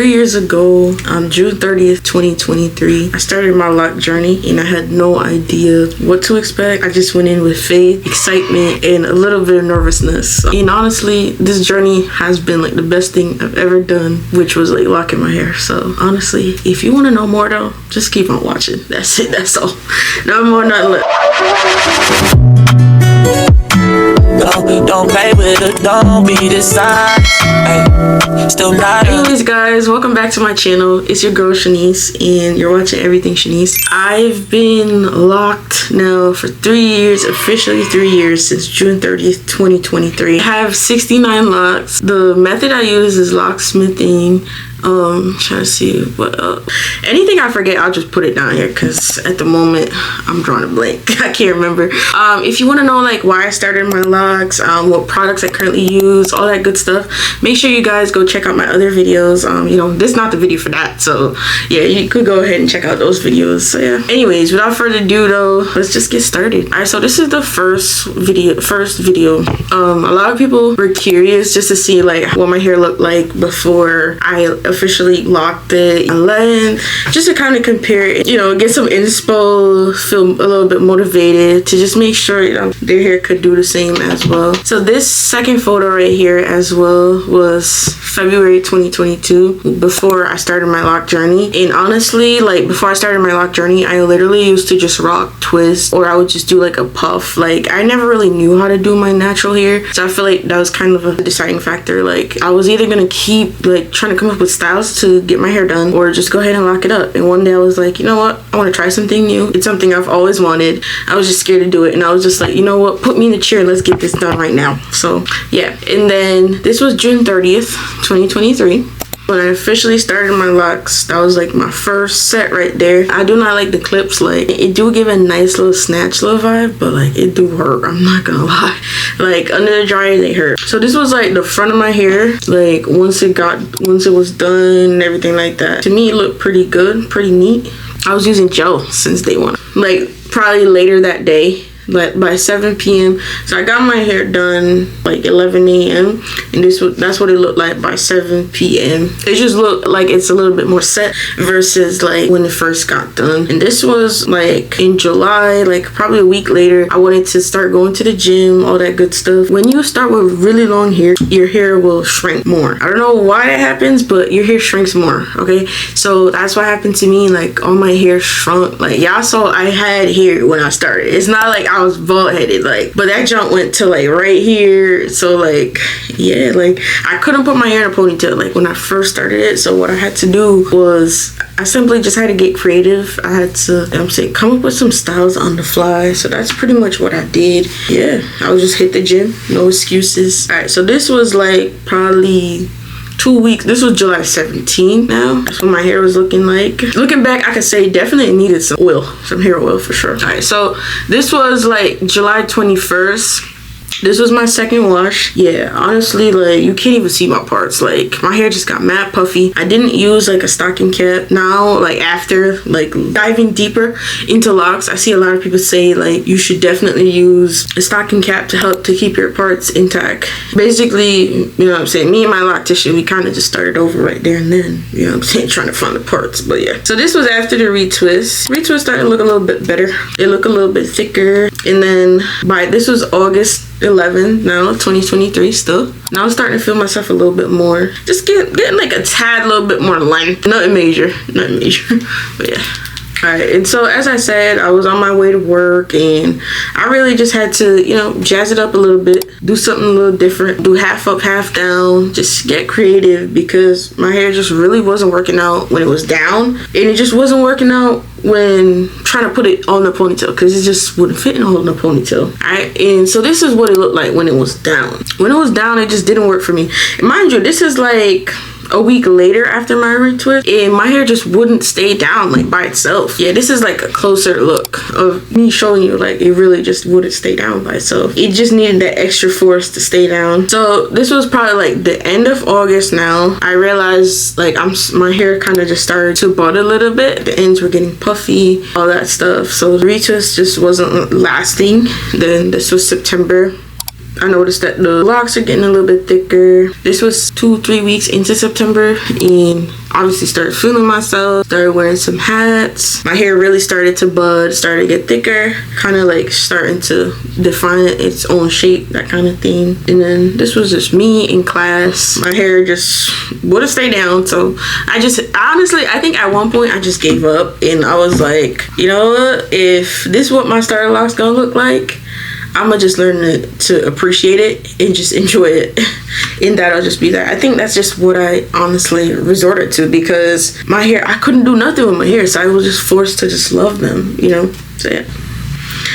3 years ago, on June 30th, 2023, I started my Loc journey and I had no idea what to expect. I just went in with faith, excitement, and a little bit of nervousness. And honestly, this journey has been like the best thing I've ever done, which was like locking my hair. So honestly, if you want to know more though, just keep on watching. That's it, that's all. No more, nothing less. Don't play with it, don't be dishonest. Still not. Anyways, guys, welcome back to my channel. It's your girl Shanice, and you're watching Everything Shanice. I've been locked now for 3 years, officially 3 years, since June 30th, 2023. I have 69 locks. The method I use is locksmithing. Trying to see what anything I forget, I'll just put it down here because at the moment I'm drawing a blank. I can't remember. If you want to know like why I started my locks, what products I currently use, all that good stuff, make sure you guys go check out my other videos. You know, this is not the video for that, so yeah, you could go ahead and check out those videos. So yeah, anyways, without further ado though, let's just get started. All right, so this is the first video. A lot of people were curious just to see like what my hair looked like before I officially locked it, and then just to kind of compare it, you know, get some inspo, feel a little bit motivated to just make sure, you know, their hair could do the same as well. So this second photo right here as well was February 2022, before I started my lock journey. And honestly, like before I started my lock journey, I literally used to just rock twist, or I would just do like a puff. Like I never really knew how to do my natural hair, so I feel like that was kind of a deciding factor. Like I was either gonna keep like trying to come up with styles to get my hair done, or just go ahead and lock it up. And one day I was like, you know what, I want to try something new. It's something I've always wanted. I was just scared to do it, and I was just like, you know what, put me in the chair, let's get this done right now. So yeah, and then this was June 30th, 2023. When I officially started my locks, that was like my first set right there. I do not like the clips. Like it do give a nice little snatch little vibe, but like it do hurt, I'm not gonna lie. Like under the dryer they hurt. So this was like the front of my hair, like once it was done and everything like that. To me it looked pretty good, pretty neat. I was using gel since day one, like probably later that day, but by 7 p.m. So I got my hair done like 11 a.m. and that's what it looked like by 7 p.m. It just looked like it's a little bit more set versus like when it first got done. And this was like in July, like probably a week later. I wanted to start going to the gym, all that good stuff. When you start with really long hair, your hair will shrink more. I don't know why that happens, but your hair shrinks more. Okay, so that's what happened to me. Like all my hair shrunk. Like y'all saw I had hair when I started. It's not like I was bald headed, like, but that jump went to like right here. So like yeah, like I couldn't put my hair in a ponytail like when I first started it. So what I had to do was I simply just had to get creative. I had to, come up with some styles on the fly. So that's pretty much what I did. Yeah, I would just hit the gym, no excuses. All right, so this was like probably 2 weeks. This was July 17th now. That's what my hair was looking like. Looking back, I could say definitely needed some oil, some hair oil for sure. All right, so this was like July 21st. This was my second wash. Yeah, honestly, like you can't even see my parts. Like my hair just got mad puffy. I didn't use like a stocking cap. Now, like after like diving deeper into locks, I see a lot of people say like you should definitely use a stocking cap to help to keep your parts intact. Basically, you know what I'm saying, me and my lock tissue, we kind of just started over right there and then, you know what I'm saying, trying to find the parts. But yeah, so this was after the retwist. Retwist started to look a little bit better. It looked a little bit thicker. And then this was August 11 now, 2023 still. Now I'm starting to feel myself a little bit more. Just getting like a tad little bit more length. Nothing major, but yeah. Alright, and so as I said, I was on my way to work and I really just had to, you know, jazz it up a little bit, do something a little different, do half up, half down, just get creative because my hair just really wasn't working out when it was down, and it just wasn't working out when trying to put it on the ponytail because it just wouldn't fit in holding a ponytail. Alright, and so this is what it looked like when it was down. When it was down, it just didn't work for me. And mind you, this is like a week later after my retwist, and my hair just wouldn't stay down like by itself. Yeah, this is like a closer look of me showing you like it really just wouldn't stay down by itself. It just needed that extra force to stay down. So this was probably like the end of August now. I realized like my hair kind of just started to bud a little bit. The ends were getting puffy, all that stuff. So the retwist just wasn't lasting. Then this was September. I noticed that the locks are getting a little bit thicker. This was 2-3 weeks into September, and obviously started feeling myself, started wearing some hats. My hair really started to bud, started to get thicker, kind of like starting to define its own shape, that kind of thing. And then this was just me in class. My hair just wouldn't stay down, so I just honestly, I think at one point I just gave up, and I was like, you know what, if this is what my starter locks gonna look like, I'ma just learn to appreciate it and just enjoy it. And that'll just be that. I think that's just what I honestly resorted to, because my hair, I couldn't do nothing with my hair, so I was just forced to just love them, you know. So yeah.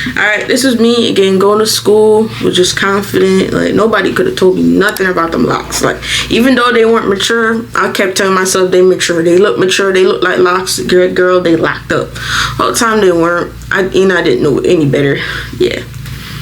Alright, this was me again, going to school, was just confident. Like, nobody could have told me nothing about them locks. Like, even though they weren't mature, I kept telling myself they mature. They look mature, they look like locks. Girl, they locked up. All the time they weren't. I didn't know any better. Yeah.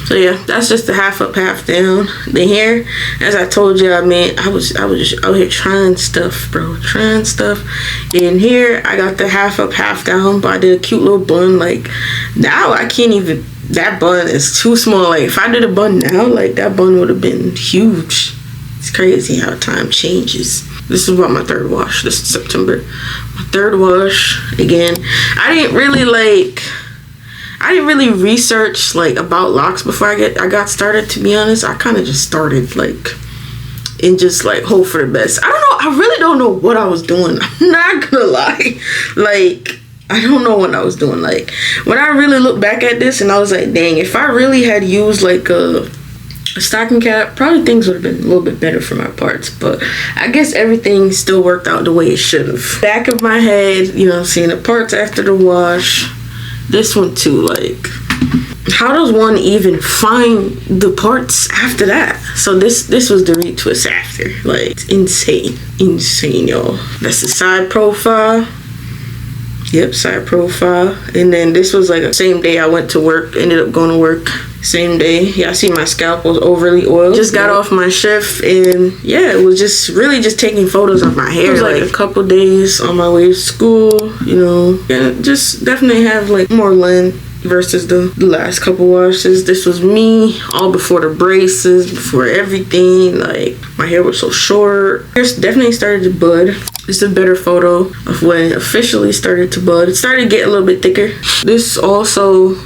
So yeah, that's just the half up, half down. The hair, as I told you, I mean, I was just out here trying stuff, bro, trying stuff. And here I got the half up, half down, but I did a cute little bun. Like, now I can't even, that bun is too small. Like, if I did a bun now, like, that bun would have been huge. It's crazy how time changes. This is about my third wash. This is September. My third wash. Again, I didn't really research like about locks before I got started, to be honest. I kind of just started like and just like hope for the best. I don't know, I really don't know what I was doing. I'm not gonna lie. Like, I don't know what I was doing. Like, when I really look back at this and I was like, dang, if I really had used like a stocking cap, probably things would have been a little bit better for my parts. But I guess everything still worked out the way it should have. Back of my head, you know, seeing the parts after the wash. This one too, like, how does one even find the parts after that? So this was the retwist after. Like, it's insane, y'all. That's the side profile. Yep, side profile. And then this was like the same day I went to work, ended up going to work same day. Yeah, I see my scalp was overly oiled. Just got off my shift, and yeah, it was just really just taking photos of my hair. It was like a couple days on my way to school, you know. Yeah, just definitely have like more length versus the last couple washes. This was me all before the braces, before everything. Like, my hair was so short. Hair definitely started to bud. This is a better photo of when it officially started to bud. It started to get a little bit thicker. This also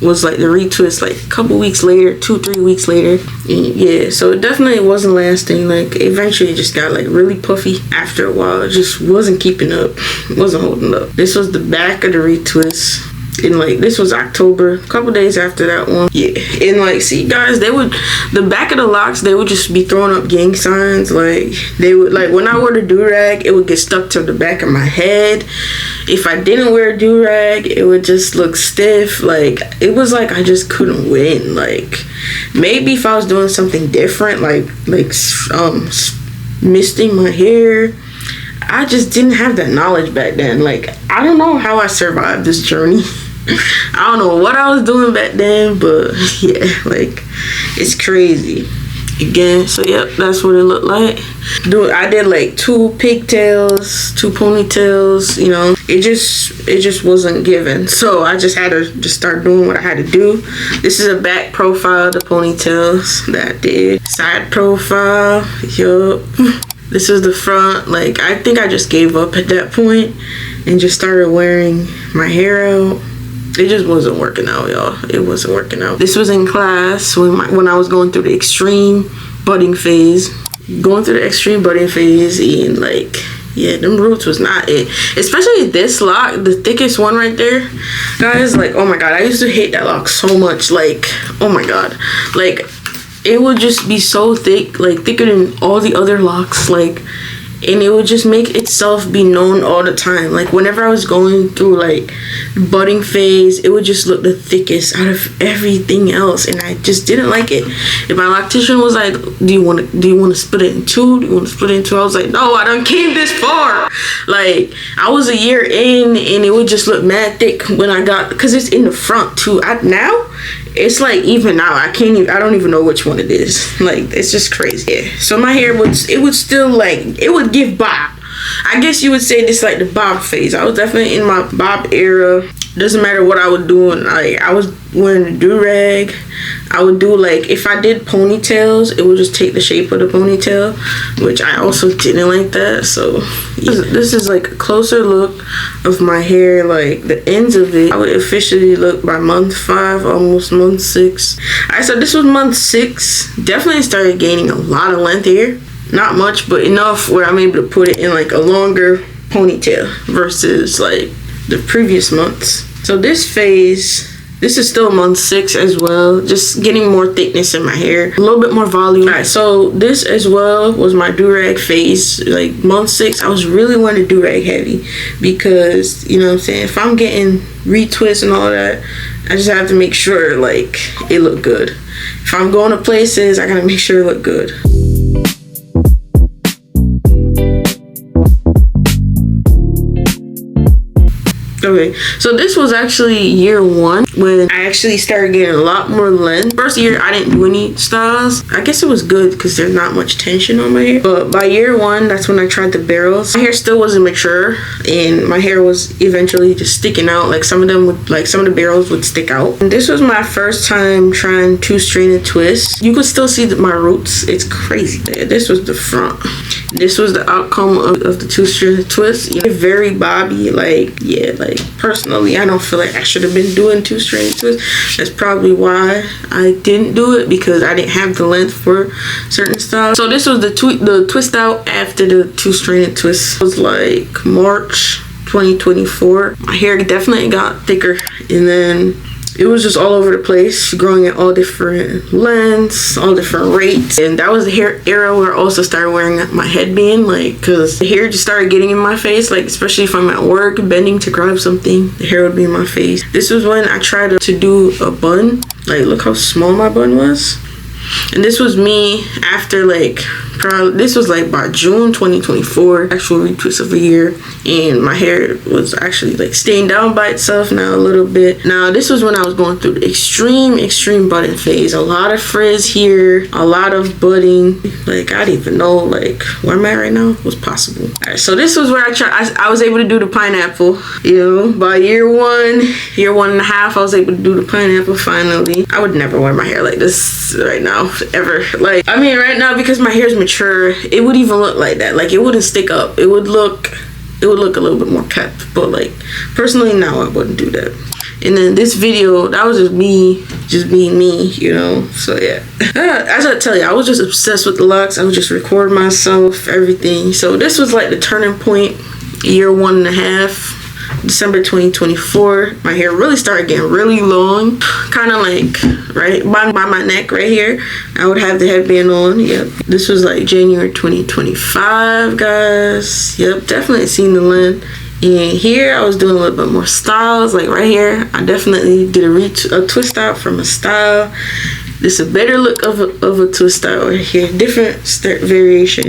was like the retwist like a couple weeks later, 2-3 weeks later. And yeah, so it definitely wasn't lasting. Like, eventually it just got like really puffy after a while. It just wasn't keeping up. It wasn't holding up. This was the back of the retwist. And like, this was October, a couple days after that one. Yeah, and like, see guys, the back of the locks, they would just be throwing up gang signs. Like, they would, like, when I wore the do-rag, it would get stuck to the back of my head. If I didn't wear a do-rag, it would just look stiff. Like, it was like I just couldn't win. Like, maybe if I was doing something different, like misting my hair, I just didn't have that knowledge back then. Like, I don't know how I survived this journey. I don't know what I was doing back then, but yeah, like, it's crazy. Again, so yep, that's what it looked like. Dude, I did like 2 pigtails, 2 ponytails, you know. It just wasn't given. So I just had to just start doing what I had to do. This is a back profile of the ponytails that I did. Side profile, yup. This is the front. Like, I think I just gave up at that point and just started wearing my hair out. It just wasn't working out, y'all. It wasn't working out. This was in class when I was going through the extreme budding phase. Going through the extreme budding phase, and like, yeah, them roots was not it. Especially this lock, the thickest one right there. Guys, like, oh my god, I used to hate that lock so much. Like, oh my god. Like, it would just be so thick, like thicker than all the other locks, like, and it would just make itself be known all the time. Like, whenever I was going through like budding phase, it would just look the thickest out of everything else, and I just didn't like it. If my loctician was like, do you want to split it in 2? Do you want to split it in 2? I was like, no, I done came this far. Like, I was a year in, and it would just look mad thick when I got, because it's in the front too. Now it's like, even now I don't even know which one it is. Like, it's just crazy. Yeah. So my hair would still like, it would give bob. I guess you would say this like the bob phase. I was definitely in my bob era. doesn't matter what I would do. And I was wearing a do-rag. I would do, like, if I did ponytails, it would just take the shape of the ponytail, which I also didn't like that. So yeah. This is like a closer look of my hair, like the ends of it. I would officially look by month 5, almost month 6. Alright, so this was month 6. Definitely started gaining a lot of length here. Not much, but enough where I'm able to put it in like a longer ponytail versus like the previous months. So this phase, this is still month 6 as well, just getting more thickness in my hair, a little bit more volume. All right, so this as well was my do-rag phase. Like month 6, I was really wanting to do-rag heavy because, you know what I'm saying, if I'm getting retwists and all that, I just have to make sure like it look good. If I'm going to places, I gotta make sure it look good. Okay, so this was actually year 1 when I actually started getting a lot more length. First year I didn't do any styles. I guess it was good because there's not much tension on my hair. But by year 1, that's when I tried the barrels. My hair still wasn't mature and my hair was eventually just sticking out. Like some of them would, like some of the barrels would stick out. And this was my first time trying 2-stranded twists. You could still see my roots. It's crazy. This was the front. This was the outcome of the 2-stranded twist. Yeah, very bobby. Like, yeah, like personally, I don't feel like I should have been doing 2-stranded twists. That's probably why I didn't do it, because I didn't have the length for certain styles. So this was the twist out after the 2-stranded twist. It was like March 2024. My hair definitely got thicker, and then it was just all over the place, growing at all different lengths, all different rates. And that was the hair era where I also started wearing my headband, like, because the hair just started getting in my face, like, especially if I'm at work, bending to grab something, the hair would be in my face. This was when I tried to do a bun. Like, look how small my bun was. And this was me after, like, probably, this was like by June 2024, actual retwist of a year, and my hair was actually like staying down by itself now a little bit. Now this was when I was going through the extreme budding phase. A lot of frizz here, a lot of budding. Like, I didn't even know like where I'm at right now was possible. All right, so this was where I was able to do the pineapple. You know, by year 1 and a half, I was able to do the pineapple finally. I would never wear my hair like this right now, ever. Like, I mean, right now, because my hair is mature, it would even look like that. Like, it wouldn't stick up. It would look a little bit more kept. But like, personally, now I wouldn't do that. And then this video, that was just being me, you know. So yeah, as I tell you, I was just obsessed with the locks. I would just record myself, everything. So this was like the turning point, year 1 and a half. December 2024, my hair really started getting really long, kind of like right by my neck right here. I would have the headband on. Yep, this was like January 2025, guys. Yep, definitely seen the length. And here I was doing a little bit more styles. Like right here, I definitely did a twist out from a style. This is a better look of a twist out right here, different variation.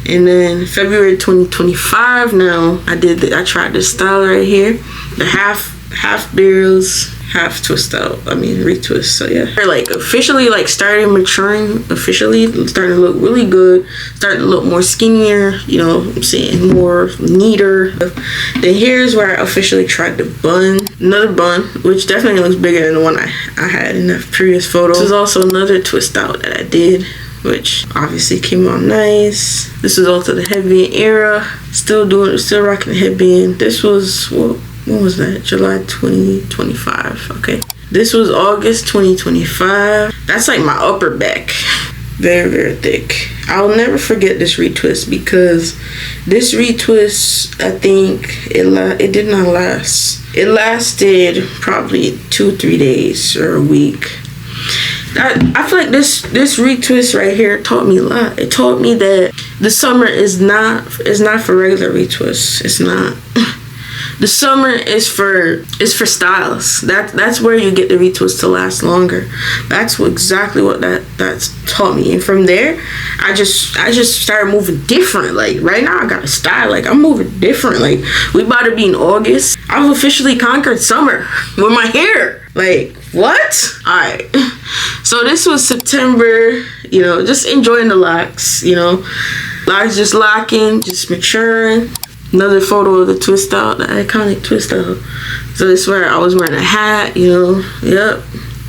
And then February 2025, now I tried this style right here, the half barrels, half twist out, I mean retwist. So yeah, like officially like started maturing, officially starting to look really good, starting to look more skinnier, you know what I'm saying, more neater. Then here's where I officially tried the bun, another bun, which definitely looks bigger than the one I had in the previous photo. This is also another twist out that I did, which obviously came out nice. This is also the headband era, still rocking the headband. This was, well, when was that? July 2025. Okay, this was August 2025. That's like my upper back, very thick. I'll never forget this retwist, because this retwist, I think it did not last. It lasted probably 2-3 days or a week. I feel like this retwist right here taught me a lot. It taught me that the summer is not for regular retwists. It's not. The summer is for styles. That's where you get the retwist to last longer. That's exactly what that's taught me. And from there, I just started moving different. Like right now, I got a style. Like I'm moving different. Like we about to be in August. I've officially conquered summer with my hair. Like what? All right. So this was September. You know, just enjoying the locks. You know, locks just locking, just maturing. Another photo of the twist out, the iconic twist out. So this is where I was wearing a hat, you know. Yep.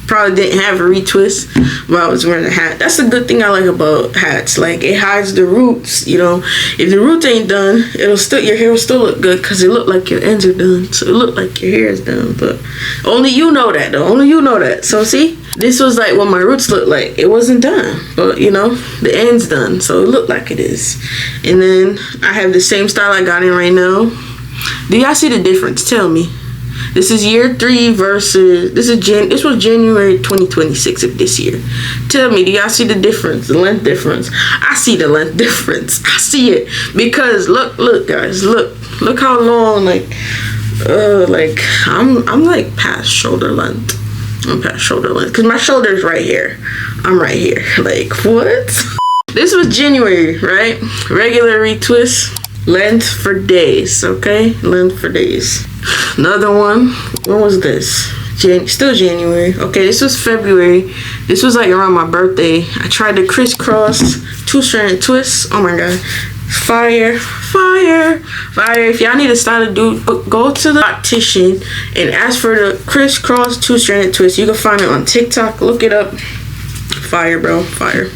Probably didn't have a retwist, but I was wearing a hat. That's the good thing I like about hats. Like, it hides the roots, you know. If the roots ain't done, it'll still, your hair will still look good because it look like your ends are done. So it look like your hair is done. But only you know that, though. Only you know that. So see, this was like what my roots looked like. It wasn't done, but you know, the end's done, so it looked like it is. And then I have the same style I got in right now. Do y'all see the difference? Tell me. This is year 3 versus this was January 2026 of this year. Tell me, do y'all see the difference, the length difference? I see the length difference. I see it because look guys, look how long, like I'm like past shoulder length. I'm past shoulder length because my shoulder's right here. I'm right here. Like, what? This was January, right? Regular retwist. Length for days, okay? Length for days. Another one. When was this? Still January. Okay, this was February. This was like around my birthday. I tried to crisscross 2-strand twist. Oh my god. Fire. If y'all need a style to do, go to the optician and ask for the crisscross 2-stranded twist. You can find it on TikTok. Look it up. Fire, bro. Fire.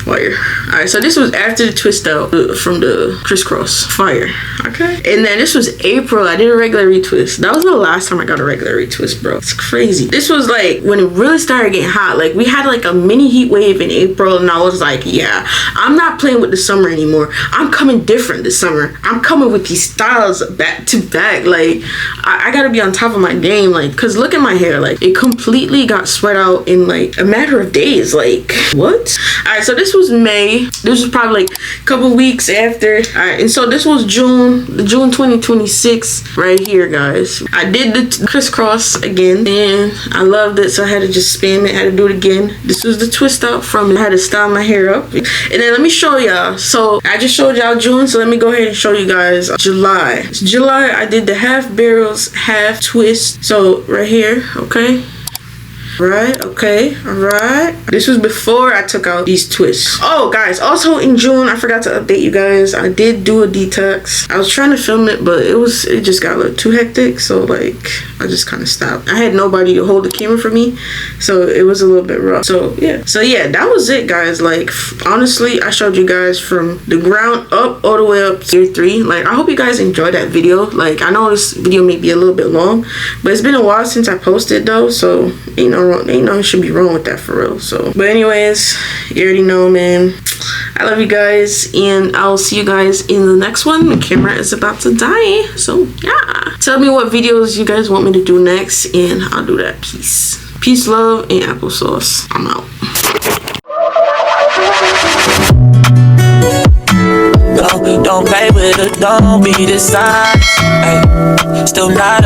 Alright, so this was after the twist out from the crisscross. Fire. Okay. And then this was April. I did a regular retwist. That was the last time I got a regular retwist, bro. It's crazy. This was like when it really started getting hot. Like, we had like a mini heat wave in April, and I was like, yeah, I'm not playing with the summer anymore. I'm coming different this summer. I'm coming with these styles back to back. Like, I gotta be on top of my game. Like, cause look at my hair. Like, it completely got sweat out in like a matter of days. Like, what? Alright, so this was May. This was probably like a couple weeks after. Alright, and so this was June 2026 right here, guys. I did the crisscross again and I loved it, so I had to just spam it. I had to do it again. This was the twist out from it. I had to style my hair up. And then let me show y'all. So I just showed y'all June, so let me go ahead and show you guys July. July, I did the half barrels, half twist. So right here, okay. Right, okay, alright. This was before I took out these twists. Oh, guys, also in June, I forgot to update you guys. I did do a detox. I was trying to film it, but it just got a little too hectic, so like I just kind of stopped. I had nobody to hold the camera for me, so it was a little bit rough. So yeah, that was it, guys. Like, honestly, I showed you guys from the ground up all the way up to year 3. Like, I hope you guys enjoyed that video. Like, I know this video may be a little bit long, but it's been a while since I posted though, so ain't no should be wrong with that for real. So, but anyways, you already know, man. I love you guys, and I'll see you guys in the next one. The camera is about to die, so yeah. Tell me what videos you guys want me to do next, and I'll do that. Peace, love, and applesauce. I'm out. Don't play with it, don't be the size. Still not